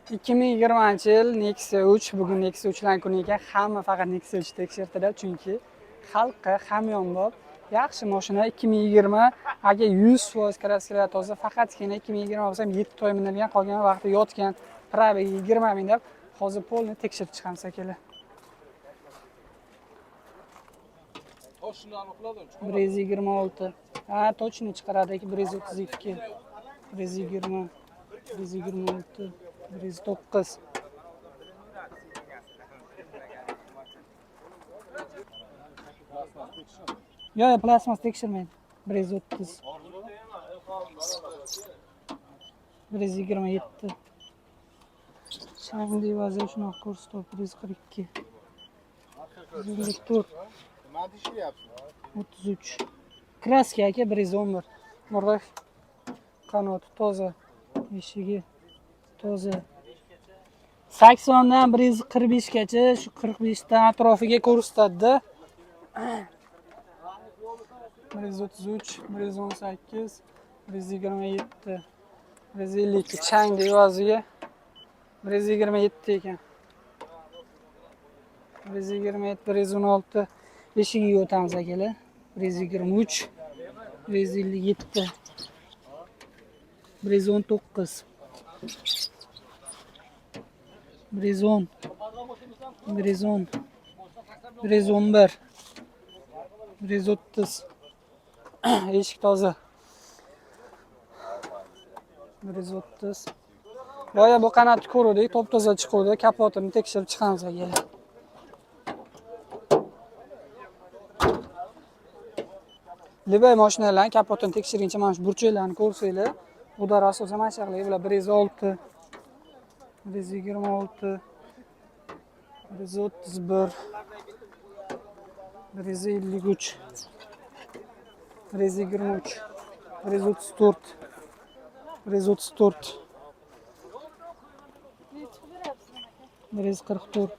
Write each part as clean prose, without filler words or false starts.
2020 yil Nexia 3, bugun Nexia 3 kuni ekan. Hamma faqat Nexia 3 tekshirtiradi, chunki xalqqa hamyonbop yaxshi mashina 2020. Agar 100% kraskalar toza, faqatgina 2020 bo'lsam 7 to'y minilgan, qolgan vaqti yotgan. Probeg 20 ming deb hozir polni tekshirib chiqamiz akalar. 126. Ha, точно chiqaradi aka, 132. 120, 126, 109. Yo'q, plasmas tekshirmaydi. 130. 127. Shangli vazi shunaqa ko'rsatib 142. 154. 33. Kraska aka 111. Murg'oy qanoti toza, eshigi toza. 80 dan 145 gacha, shu 45 dan atrofiga ko'rsatadi. 133, 118, 127, 152 changli vaziga 127 ekan. 127, 116 eshigiga o'tamiz akalar. 123, 157, 119, 110, 110, 111, 130. Eshik toza. 130. Boya bu qanotni ko'rdik, top-toza chiquvdi. Kapotini tekshirib chiqamiz akalar. Libay mashinalarning kapotini tekshirincha mana shu burchaklarni ko'rsanglar, ular asosan mana shu yerlar bular 106, 126, 131, 153, 123, 134, 134, 144,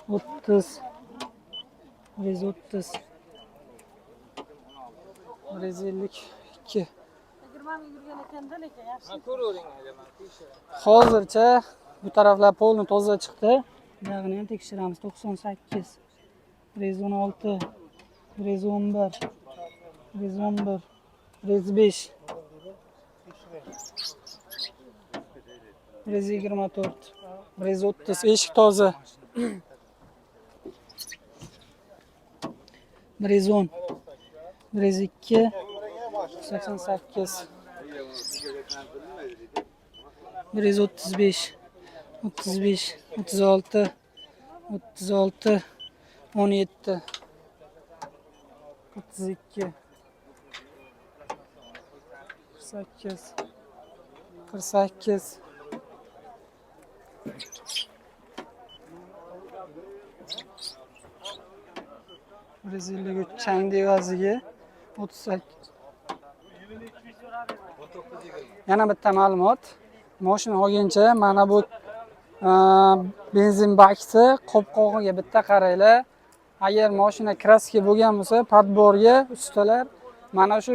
30, 130, 152. Hozircha bu taraflar polni toza chiqdi. Buyog'ini ham tekshiramiz. 98, 116, 111, 111, 105, 124, 130. Eshik toza. 110, 102, 88, 135, 35, 36, 36, 17, 32, 48, 48, 153 changli vaziga 38. Yana bitta ma'lumot. Mashina olguncha mana bu benzin bakisi qopqog'iga bitta qaranglar. Agar mashina kraska bo'lgan bo'lsa, podborga ustalar mana shu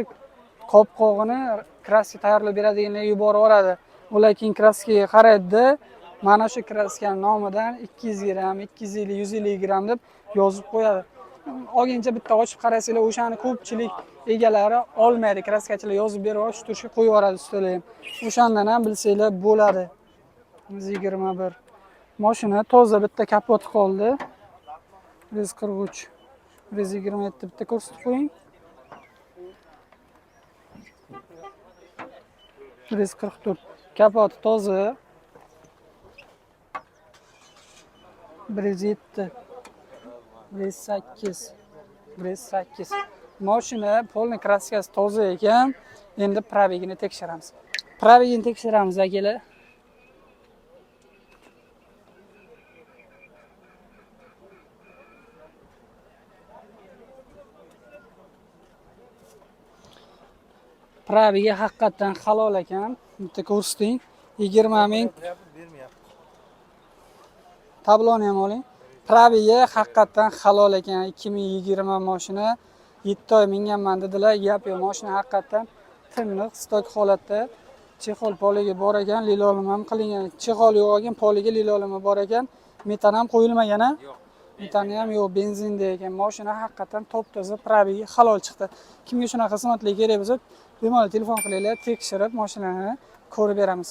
qopqog'ini kraska tayyorlab beradiganlarga yuborib yuboradi. Ular keyin kraskaga qaraydi. Mana shu kraskaning nomidan 200 gram, 250, 150 gram deb yozib qo'yadi. Olguncha bitta ochib qarasanglar, o'shani ko'pchilik egalari olmaydi. Kraskachilar yozib berib, shu turishga qo'yib yuboradi ustalar ham. O'shandan ham bilsanglar bo'ladi. 121. Mashina toza, bitta kapot qoldi. 143, 127 bitta ko'rsatib qo'ying. 144. Kapot toza. 107, 108, 108. Mashina polni kraskasi toza ekan. Endi probegini tekshiramiz. Probegini tekshiramiz akalar. Probegi haqiqatan halol ekan. Bitta ko'rsating. 20 ming. Tabloni ham oling. Probegi haqiqatan halol ekan. 2020 mashina 7 oy minganman dedilar. Gap yo'q, mashina haqiqatan tiniq, stok holatda. Chexol poliga bor ekan, lilolama ham qilingan. Chexol yo'q ekan, poliga lilolama bor ekan. Metan ham qo'yilmagan a? Yo'q. Metani ham yo'q, benzinda ekan. Mashina haqiqatan top-toza, probegi halol chiqdi. Kimga shunaqa xizmatlar kerak bo'lsa, bemalol telefon qilinglar, tekshirib mashinani ko'rib beramiz.